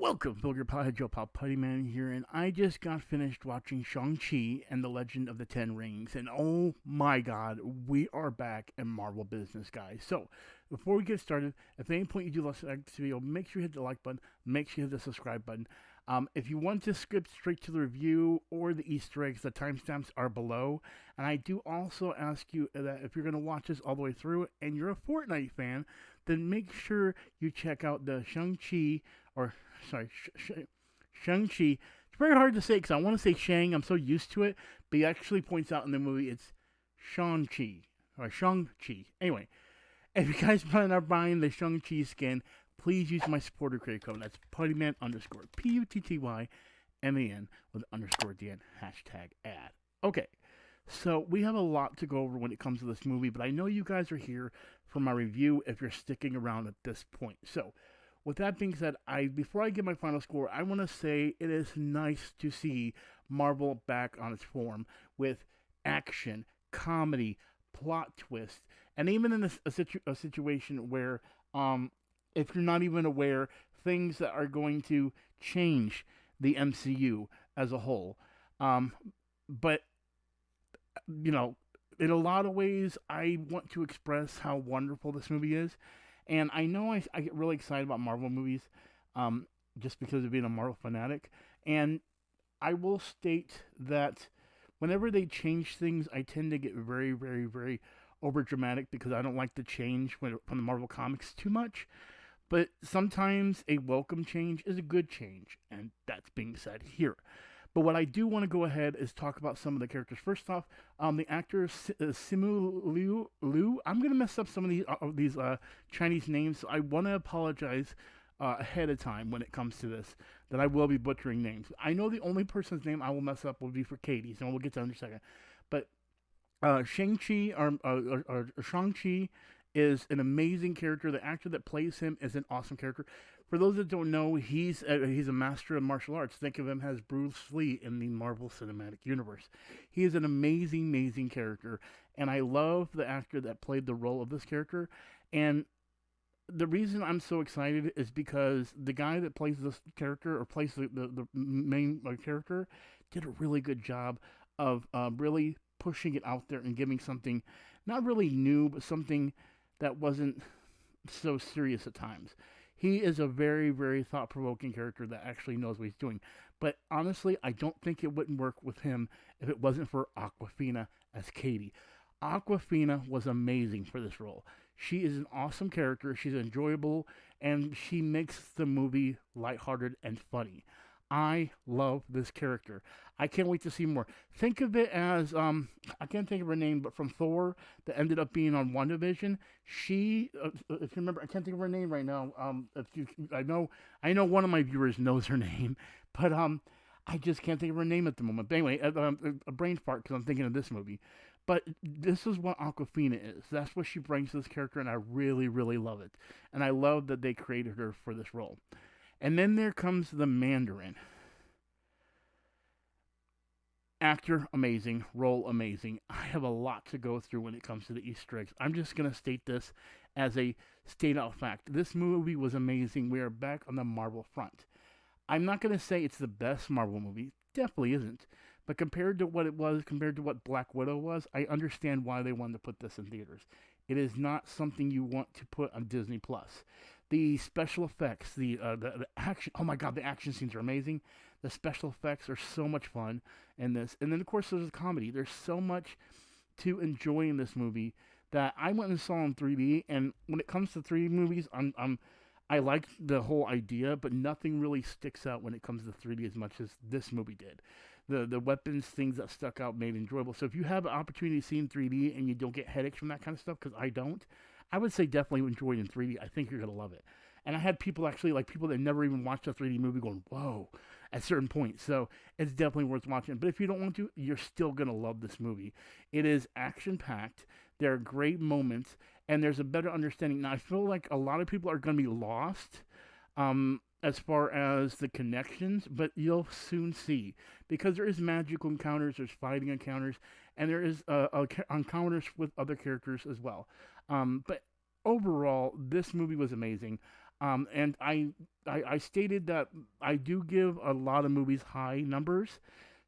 Welcome, Vulgar Pal, Joe Pal, Puttyman here, and I just got finished watching Shang-Chi and the Legend of the Ten Rings, and oh my god, we are back in Marvel business, guys. So, before we get started, if at any point you do like this video, make sure you hit the like button, make sure you hit the subscribe button. If you want to skip straight to the review or the Easter eggs, the timestamps are below. And I do also ask you that if you're going to watch this all the way through and you're a Fortnite fan, then make sure you check out the Shang-Chi, or sorry, Shang-Chi. It's very hard to say because I want to say Shang. I'm so used to it, but he actually points out in the movie it's Shang-Chi, or Shang-Chi. Anyway, if you guys plan on buying the Shang-Chi skin, please use my supporter creator code. That's Puttyman _ PUTTYMAN with underscore at the end, hashtag ad. Okay, so we have a lot to go over when it comes to this movie, but I know you guys are here for my review if you're sticking around at this point. So, with that being said, before I give my final score, I want to say it is nice to see Marvel back on its form with action, comedy, plot twist, and even in a situation where, if you're not even aware, things that are going to change the MCU as a whole. But, you know, in a lot of ways, I want to express how wonderful this movie is. And I know I get really excited about Marvel movies just because of being a Marvel fanatic. And I will state that whenever they change things, I tend to get very, very, very over dramatic because I don't like the change from the Marvel comics too much. But sometimes a welcome change is a good change. And that's being said here. But what I do want to go ahead is talk about some of the characters. First off, the actor Simu Liu. I'm going to mess up some of these Chinese names, so I want to apologize ahead of time when it comes to this, that I will be butchering names. I know the only person's name I will mess up will be for Katie's, and we'll get to that in a second. But Shang-Chi, or Shang-Chi, is an amazing character. The actor that plays him is an awesome character. For those that don't know, he's a master of martial arts. Think of him as Bruce Lee in the Marvel Cinematic Universe. He is an amazing, amazing character, and I love the actor that played the role of this character. And the reason I'm so excited is because the guy that plays this character, or plays the main character, did a really good job of really pushing it out there and giving something not really new, but something that wasn't so serious at times. He is a very, very thought-provoking character that actually knows what he's doing. But honestly, I don't think it wouldn't work with him if it wasn't for Awkwafina as Katie. Awkwafina was amazing for this role. She is an awesome character, she's enjoyable, and she makes the movie lighthearted and funny. I love this character. I can't wait to see more. Think of it as, I can't think of her name, but from Thor, that ended up being on WandaVision. She, if you remember, I can't think of her name right now. I know one of my viewers knows her name, but I just can't think of her name at the moment. But anyway, a brain fart because I'm thinking of this movie. But this is what Awkwafina is. That's what she brings to this character, and I really, really love it. And I love that they created her for this role. And then there comes the Mandarin. Actor, amazing. Role, amazing. I have a lot to go through when it comes to the Easter eggs. I'm just going to state this as a state-out fact. This movie was amazing. We are back on the Marvel front. I'm not going to say it's the best Marvel movie. Definitely isn't. But compared to what it was, compared to what Black Widow was, I understand why they wanted to put this in theaters. It is not something you want to put on Disney+. The special effects, the action, oh my god, the action scenes are amazing. The special effects are so much fun in this. And then, of course, there's the comedy. There's so much to enjoy in this movie that I went and saw in 3D. And when it comes to 3D movies, I like the whole idea, but nothing really sticks out when it comes to 3D as much as this movie did. The weapons, things that stuck out, made it enjoyable. So if you have an opportunity to see in 3D and you don't get headaches from that kind of stuff, because I don't, I would say definitely enjoy it in 3D. I think you're going to love it. And I had people actually, like people that never even watched a 3D movie going, whoa, at certain points. So it's definitely worth watching. But if you don't want to, you're still going to love this movie. It is action-packed. There are great moments. And there's a better understanding. Now, I feel like a lot of people are going to be lost as far as the connections, but you'll soon see. Because there is magical encounters, there's fighting encounters, and there is encounters with other characters as well. But overall, this movie was amazing. And I stated that I do give a lot of movies high numbers.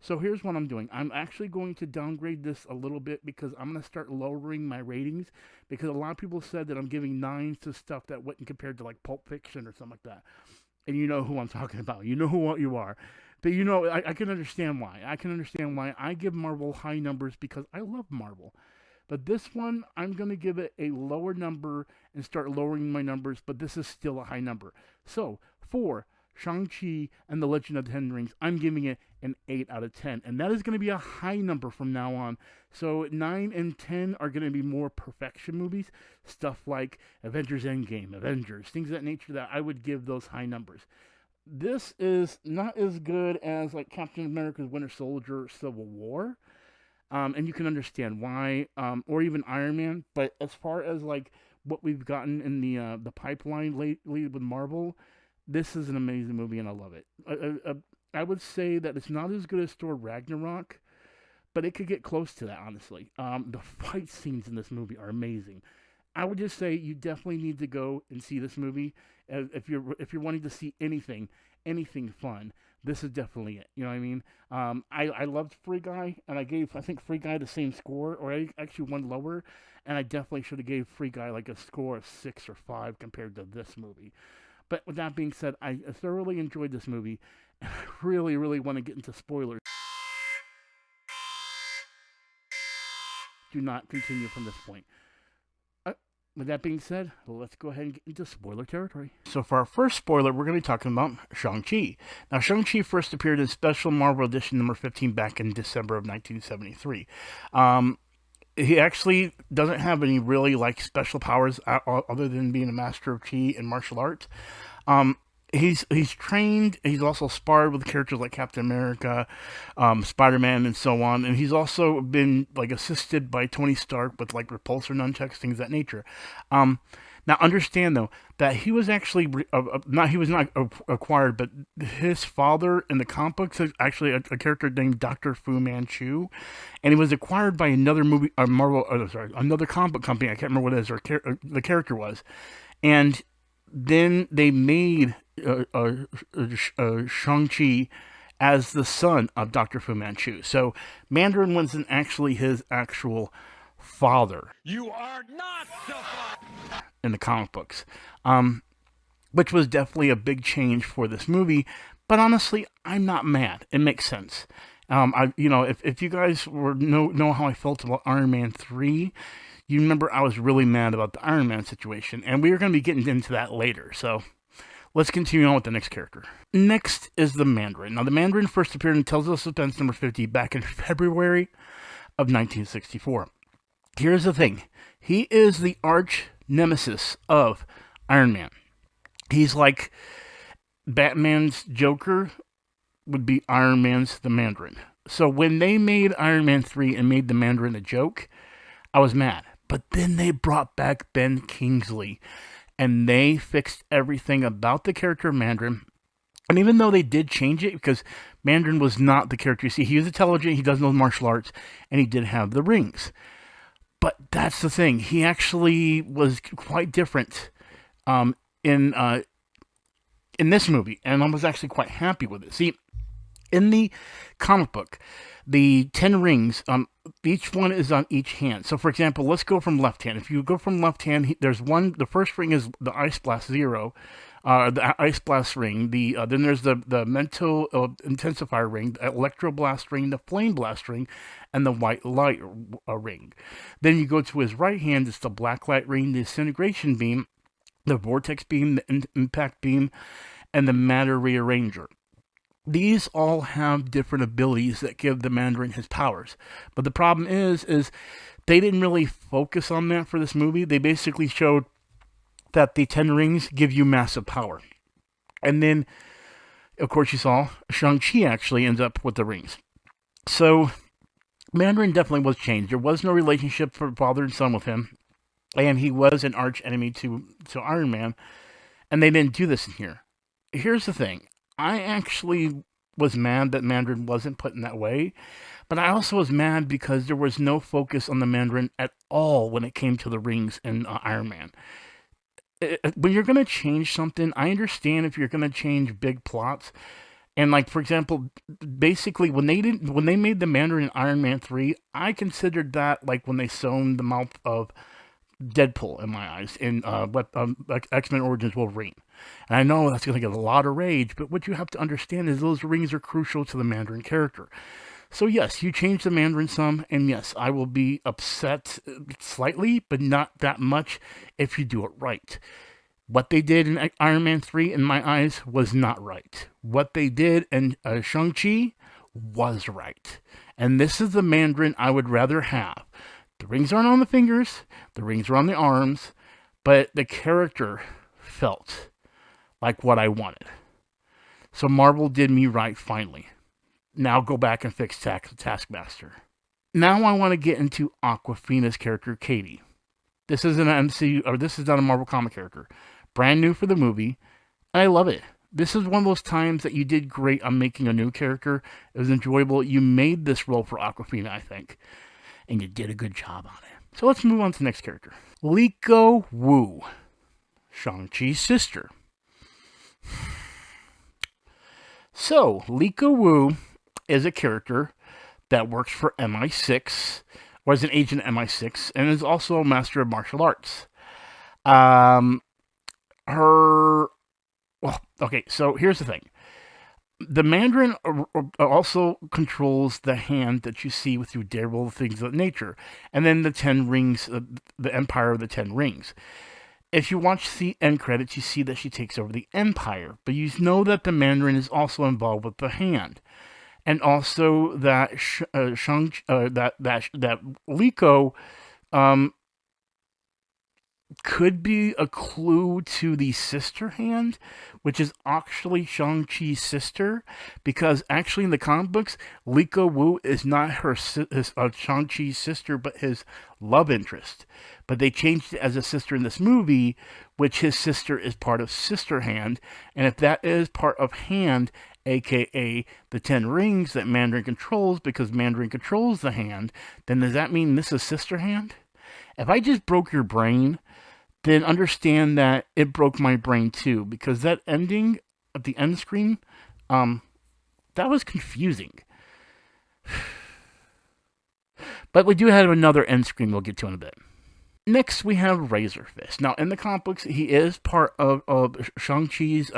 So here's what I'm doing. I'm actually going to downgrade this a little bit because I'm going to start lowering my ratings because a lot of people said that I'm giving nines to stuff that wouldn't compared to like Pulp Fiction or something like that. And you know who I'm talking about. You know who you are. But you know, I can understand why. I can understand why I give Marvel high numbers because I love Marvel. But this one, I'm going to give it a lower number and start lowering my numbers, but this is still a high number. So, for Shang-Chi and the Legend of the Ten Rings, I'm giving it an 8 out of 10. And that is going to be a high number from now on. So, 9 and 10 are going to be more perfection movies. Stuff like Avengers Endgame, Avengers, things of that nature that I would give those high numbers. This is not as good as like Captain America's Winter Soldier Civil War, and you can understand why, or even Iron Man. But as far as like what we've gotten in the pipeline lately with Marvel, this is an amazing movie, and I love it. I would say that it's not as good as Thor Ragnarok, but it could get close to that, honestly. The fight scenes in this movie are amazing. I would just say you definitely need to go and see this movie if you're wanting to see anything fun. This is definitely it. You know what I mean? I loved Free Guy, and I think Free Guy the same score, or I actually one lower, and I definitely should have gave Free Guy like a score of 6 or 5 compared to this movie. But with that being said, I thoroughly enjoyed this movie, and I really, really want to get into spoilers. Do not continue from this point. With that being said, let's go ahead and get into spoiler territory. So for our first spoiler, we're going to be talking about Shang-Chi. Now, Shang-Chi first appeared in Special Marvel Edition number 15 back in December of 1973. He actually doesn't have any really like special powers other than being a master of Chi and martial arts. He's trained. He's also sparred with characters like Captain America, Spider-Man, and so on. And he's also been like assisted by Tony Stark with like repulsor nunchucks, things of that nature. Now understand though that he was actually not acquired, but his father in the comic books is actually a character named Dr. Fu Manchu, and he was acquired by another another comic book company. I can't remember what it is or the character was, and then they made Shang-Chi as the son of Dr. Fu Manchu. So Mandarin wasn't actually his actual father. You are not the father! In the comic books. Which was definitely a big change for this movie. But honestly, I'm not mad. It makes sense. If you guys know how I felt about Iron Man 3, you remember I was really mad about the Iron Man situation, and we are going to be getting into that later, so let's continue on with the next character. Next is the Mandarin. Now, the Mandarin first appeared in Tales of Suspense number 50 back in February of 1964. Here's the thing. He is the arch nemesis of Iron Man. He's like Batman's Joker would be Iron Man's the Mandarin. So when they made Iron Man 3 and made the Mandarin a joke, I was mad. But then they brought back Ben Kingsley, and they fixed everything about the character of Mandarin. And even though they did change it, because Mandarin was not the character you see, he was intelligent, he does know martial arts, and he did have the rings. But that's the thing, he actually was quite different in this movie, and I was actually quite happy with it. See, in the comic book, the 10 rings, each one is on each hand. So, for example, let's go from left hand. If you go from left hand, there's one. The first ring is the Ice Blast Zero, the Ice Blast ring. Then there's the Mental Intensifier ring, the Electro Blast ring, the Flame Blast ring, and the White Light ring. Then you go to his right hand. It's the Black Light ring, the Disintegration beam, the Vortex beam, the Impact beam, and the Matter Rearranger. These all have different abilities that give the Mandarin his powers. But the problem is they didn't really focus on that for this movie. They basically showed that the 10 rings give you massive power. And then, of course, you saw Shang-Chi actually ends up with the rings. So, Mandarin definitely was changed. There was no relationship for father and son with him. And he was an arch enemy to Iron Man. And they didn't do this in here. Here's the thing. I actually was mad that Mandarin wasn't put in that way, but I also was mad because there was no focus on the Mandarin at all when it came to the rings in Iron Man. when you're gonna change something, I understand if you're gonna change big plots. And like for example, basically when they made the Mandarin in Iron Man 3, I considered that like when they sewn the mouth of Deadpool in my eyes in like X-Men Origins Wolverine. And I know that's going to get a lot of rage, but what you have to understand is those rings are crucial to the Mandarin character. So yes, you change the Mandarin some, and yes, I will be upset slightly, but not that much if you do it right. What they did in Iron Man 3, in my eyes, was not right. What they did in Shang-Chi was right. And this is the Mandarin I would rather have. The rings aren't on the fingers, the rings are on the arms, but the character felt like what I wanted. So Marvel did me right finally. Now go back and fix Taskmaster. Now I want to get into Awkwafina's character, Katie. This isn't an MCU, or this is not a Marvel comic character. Brand new for the movie, and I love it. This is one of those times that you did great on making a new character. It was enjoyable. You made this role for Awkwafina, I think, and you did a good job on it. So let's move on to the next character. Liko Wu, Shang-Chi's sister. So, Liko Wu is a character that works for MI6, or is an agent at MI6, and is also a master of martial arts. Okay, so here's the thing. The Mandarin also controls the hand that you see with your Daredevil things of nature, and then the 10 rings, the Empire of the 10 Rings. If you watch the end credits, you see that she takes over the Empire, but you know that the Mandarin is also involved with the hand, and also that that Liko could be a clue to the sister hand, which is actually Shang-Chi's sister, because actually in the comic books, Liko Wu is not Shang-Chi's sister, but his love interest. But they changed it as a sister in this movie, which his sister is part of Sister Hand, and if that is part of Hand, aka the 10 rings that Mandarin controls, because Mandarin controls the hand, then does that mean this is Sister Hand? If I just broke your brain, then understand that it broke my brain too, because that ending at the end screen, that was confusing. But we do have another end screen we'll get to in a bit. Next, we have Razor Fist. Now, in the comic books, he is part of Shang-Chi's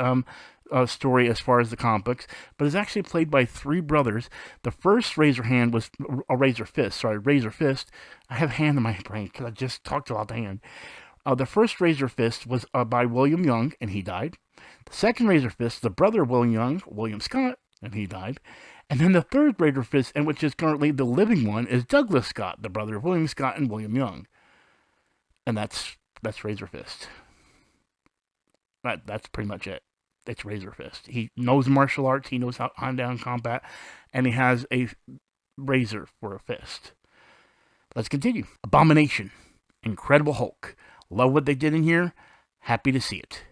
story as far as the comic books, but is actually played by 3 brothers. The first Razor Hand was Razor Fist. I have hand in my brain because I just talked about the hand. The first Razor Fist was by William Young, and he died. The second Razor Fist, the brother of William Young, William Scott, and he died. And then the third Razor Fist, and which is currently the living one, is Douglas Scott, the brother of William Scott and William Young. And that's Razor Fist. That's pretty much it. It's Razor Fist. He knows martial arts, he knows how hand-to-hand combat, and he has a razor for a fist. Let's continue. Abomination. Incredible Hulk. Love what they did in here. Happy to see it.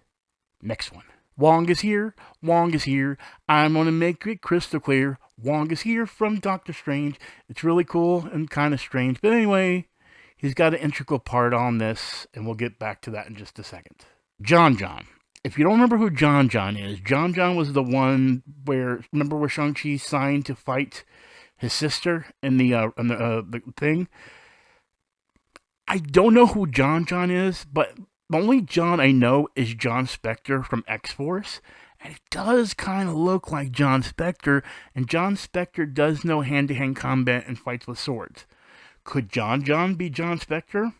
Next one. Wong is here. Wong is here. I'm going to make it crystal clear. Wong is here from Doctor Strange. It's really cool and kind of strange. But anyway, he's got an integral part on this, and we'll get back to that in just a second. John. If you don't remember who John is, John was the one where Shang-Chi signed to fight his sister in the thing? I don't know who John is, but the only John I know is John Spector from X-Force, and it does kind of look like John Spector, and John Spector does know hand-to-hand combat and fights with swords. Could John be John Spector?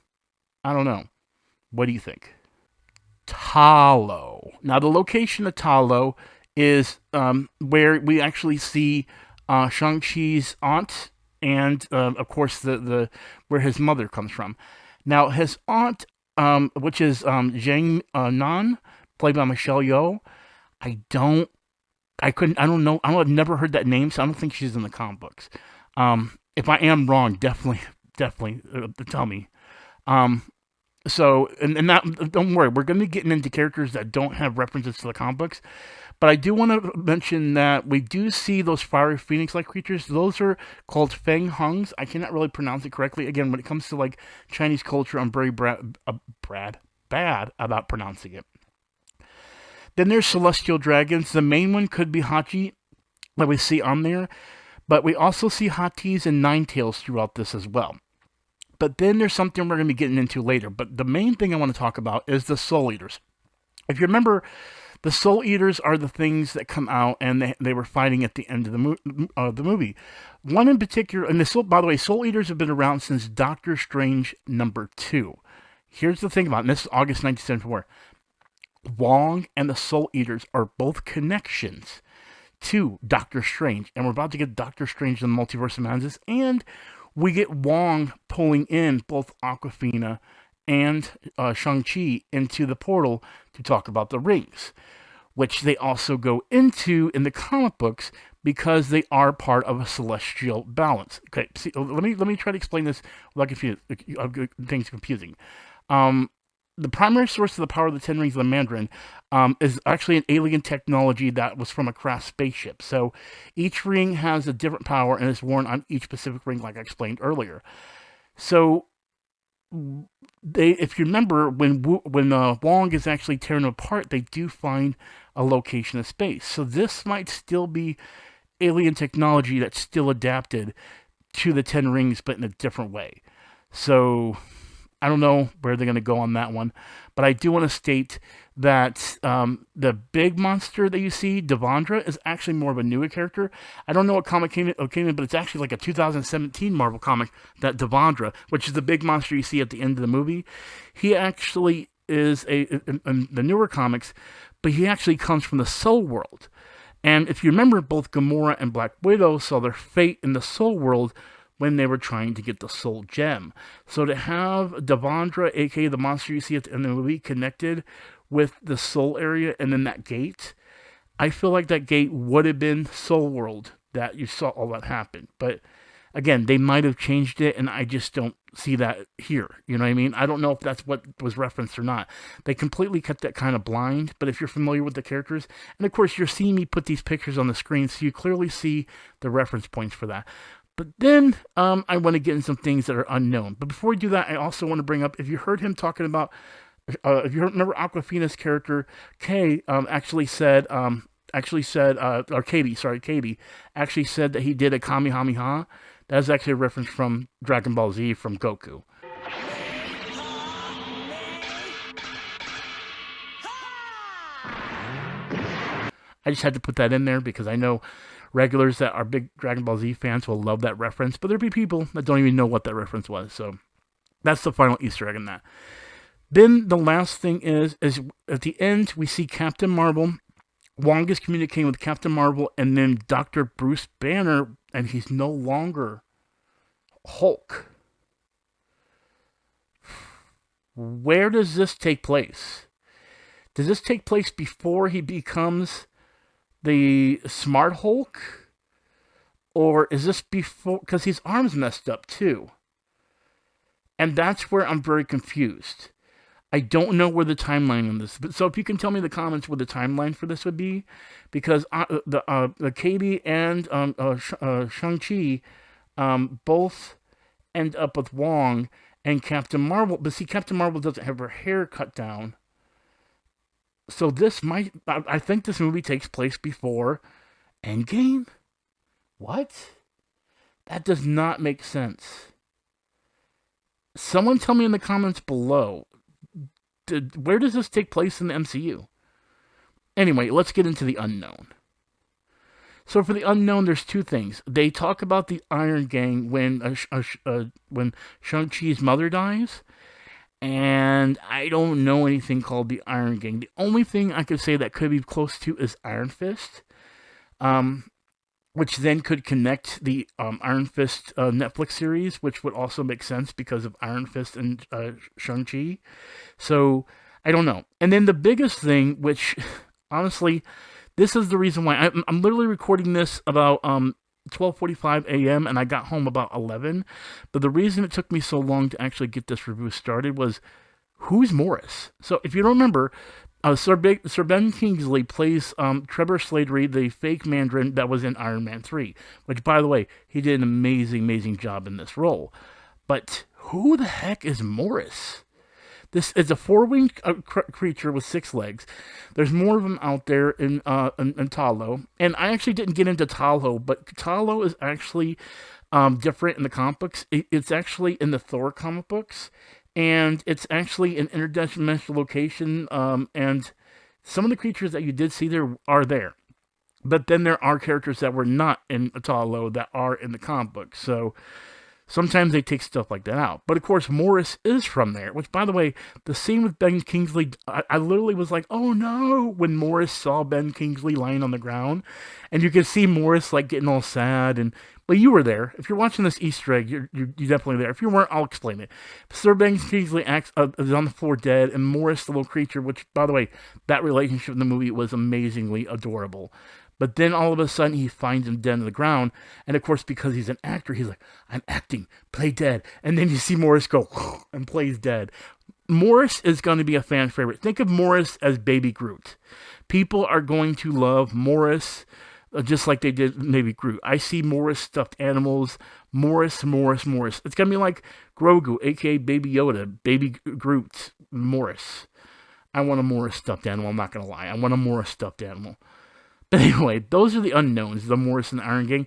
I don't know. What do you think? Talo. Now, the location of Talo is where we actually see Shang-Chi's aunt and, of course, the where his mother comes from. Now, his aunt, which is Zhang Nan, played by Michelle Yeoh, I've never heard that name, so I don't think she's in the comic books. If I am wrong, definitely tell me. So, and that, don't worry, we're going to be getting into characters that don't have references to the comic books, but I do want to mention that we do see those fiery phoenix-like creatures. Those are called Feng Hungs. I cannot really pronounce it correctly. Again, when it comes to like Chinese culture, I'm very bad about pronouncing it. Then there's celestial dragons. The main one could be Hachi that we see on there, but we also see Hatis and Ninetails throughout this as well. But then there's something we're going to be getting into later. But the main thing I want to talk about is the Soul Eaters. If you remember, the Soul Eaters are the things that come out, and they were fighting at the end of the movie. One in particular, and by the way, Soul Eaters have been around since Doctor Strange #2. Here's the thing about it, and this is August 1974. Wong and the Soul Eaters are both connections to Doctor Strange, and we're about to get Doctor Strange in the Multiverse of Madness, and we get Wong pulling in both Awkwafina and Shang-Chi into the portal to talk about the rings, which they also go into in the comic books because they are part of a celestial balance. Okay, see, let me try to explain this without things confusing. The primary source of the power of the Ten Rings of the Mandarin is actually an alien technology that was from a craft spaceship. So each ring has a different power and is worn on each specific ring, like I explained earlier. So if you remember, when Wong is actually tearing them apart, they do find a location of space. So this might still be alien technology that's still adapted to the Ten Rings, but in a different way. So I don't know where they're going to go on that one, but I do want to state that the big monster that you see, Devondra, is actually more of a newer character. I don't know what comic came in, but it's actually like a 2017 Marvel comic, that Devondra, which is the big monster you see at the end of the movie. He actually is in the newer comics, but he actually comes from the Soul World. And if you remember, both Gamora and Black Widow saw their fate in the Soul World when they were trying to get the Soul Gem. So to have Devondra, aka the monster you see at the end of the movie, connected with the Soul area and then that gate, I feel like that gate would have been Soul World that you saw all that happen. But again, they might have changed it, and I just don't see that here. You know what I mean? I don't know if that's what was referenced or not. They completely kept that kind of blind, but if you're familiar with the characters, and of course you're seeing me put these pictures on the screen, so you clearly see the reference points for that. But then I want to get into some things that are unknown. But before we do that, I also want to bring up, if you heard him talking about, if you remember Awkwafina's character, Katie actually said that he did a Kamehameha. That's actually a reference from Dragon Ball Z from Goku. I just had to put that in there because I know regulars that are big Dragon Ball Z fans will love that reference, but there'll be people that don't even know what that reference was. So that's the final Easter egg in that. Then the last thing is at the end, we see Captain Marvel. Wong is communicating with Captain Marvel and then Dr. Bruce Banner, and he's no longer Hulk. Where does this take place? Does this take place before he becomes the Smart Hulk? Or is this before? Because his arm's messed up too. And that's where I'm very confused. I don't know where the timeline on this. So if you can tell me in the comments where the timeline for this would be, because the Katie and Shang-Chi both end up with Wong and Captain Marvel. But see, Captain Marvel doesn't have her hair cut down. So this might, I think this movie takes place before Endgame? What? That does not make sense. Someone tell me in the comments below. Where does this take place in the MCU? Anyway, let's get into the unknown. So for the unknown, there's two things. They talk about the Iron Gang when Shang-Chi's mother dies, and I don't know anything called the Iron Gang. The only thing I could say that could be close to is Iron Fist, which then could connect the Iron Fist Netflix series, which would also make sense because of Iron Fist and Shang-Chi. So, I don't know. And then the biggest thing, which, honestly, this is the reason why I'm literally recording this about 12:45 a.m. and I got home about 11. But the reason it took me so long to actually get this review started was, who's Morris? So, if you don't remember, Sir Ben Kingsley plays Trevor Slattery, the fake Mandarin that was in Iron Man 3, which, by the way, he did an amazing, amazing job in this role. But who the heck is Morris? This is a four-winged creature with 6 legs. There's more of them out there in Talo. And I actually didn't get into Talo, but Talo is actually different in the comic books. It's actually in the Thor comic books. And it's actually an interdimensional location. And some of the creatures that you did see there are there. But then there are characters that were not in Talo that are in the comic books. So sometimes they take stuff like that out. But of course, Morris is from there, which, by the way, the scene with Ben Kingsley, I literally was like, oh no, when Morris saw Ben Kingsley lying on the ground. And you could see Morris like getting all sad. But you were there. If you're watching this Easter egg, you're definitely there. If you weren't, I'll explain it. Sir Ben Kingsley is on the floor dead, and Morris, the little creature, which, by the way, that relationship in the movie was amazingly adorable. But then all of a sudden, he finds him dead on the ground. And of course, because he's an actor, he's like, I'm acting, play dead. And then you see Morris go and plays dead. Morris is going to be a fan favorite. Think of Morris as Baby Groot. People are going to love Morris just like they did Baby Groot. I see Morris stuffed animals. Morris. It's going to be like Grogu, a.k.a. Baby Yoda, Baby Groot, Morris. I want a Morris stuffed animal. I'm not going to lie. I want a Morris stuffed animal. But anyway, those are the unknowns, the Morris and the Iron Gang.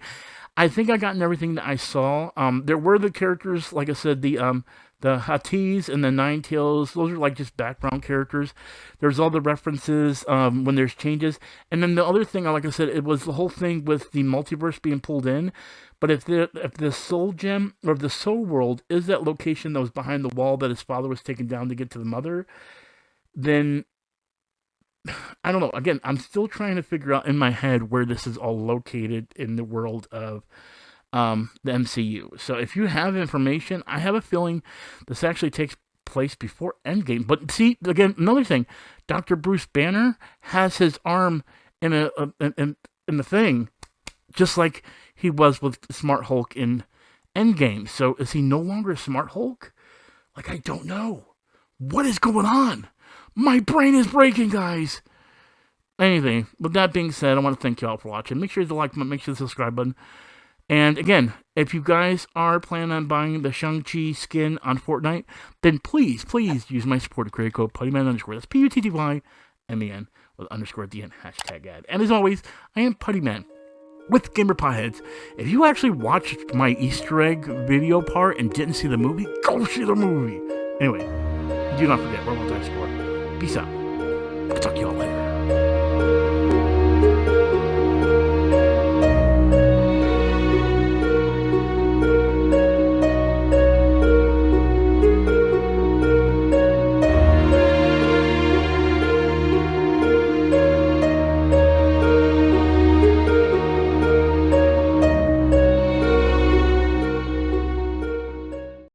I think I gotten everything that I saw. There were the characters, like I said, the Hatties and the Ninetales. Those are like just background characters. There's all the references when there's changes. And then the other thing, like I said, it was the whole thing with the multiverse being pulled in. But if the Soul Gem, or if the Soul World is that location that was behind the wall that his father was taken down to get to the mother, then I don't know. Again, I'm still trying to figure out in my head where this is all located in the world of the MCU. So if you have information, I have a feeling this actually takes place before Endgame. But see, again, another thing, Dr. Bruce Banner has his arm in the thing, just like he was with Smart Hulk in Endgame. So is he no longer Smart Hulk? Like, I don't know. What is going on? My brain is breaking, guys. Anyway, with that being said, I want to thank you all for watching. Make sure to like button, make sure to subscribe button. And again, if you guys are planning on buying the Shang-Chi skin on Fortnite, then please use my supporter creator code Puttyman_. That's PUTTYMAN with underscore at the end, #ad. And as always, I am Puttyman with Gamer Potheads. If you actually watched my Easter egg video part and didn't see the movie, go see the movie. Anyway, do not forget, we're multi-score. Peace out. I'll talk to you all later.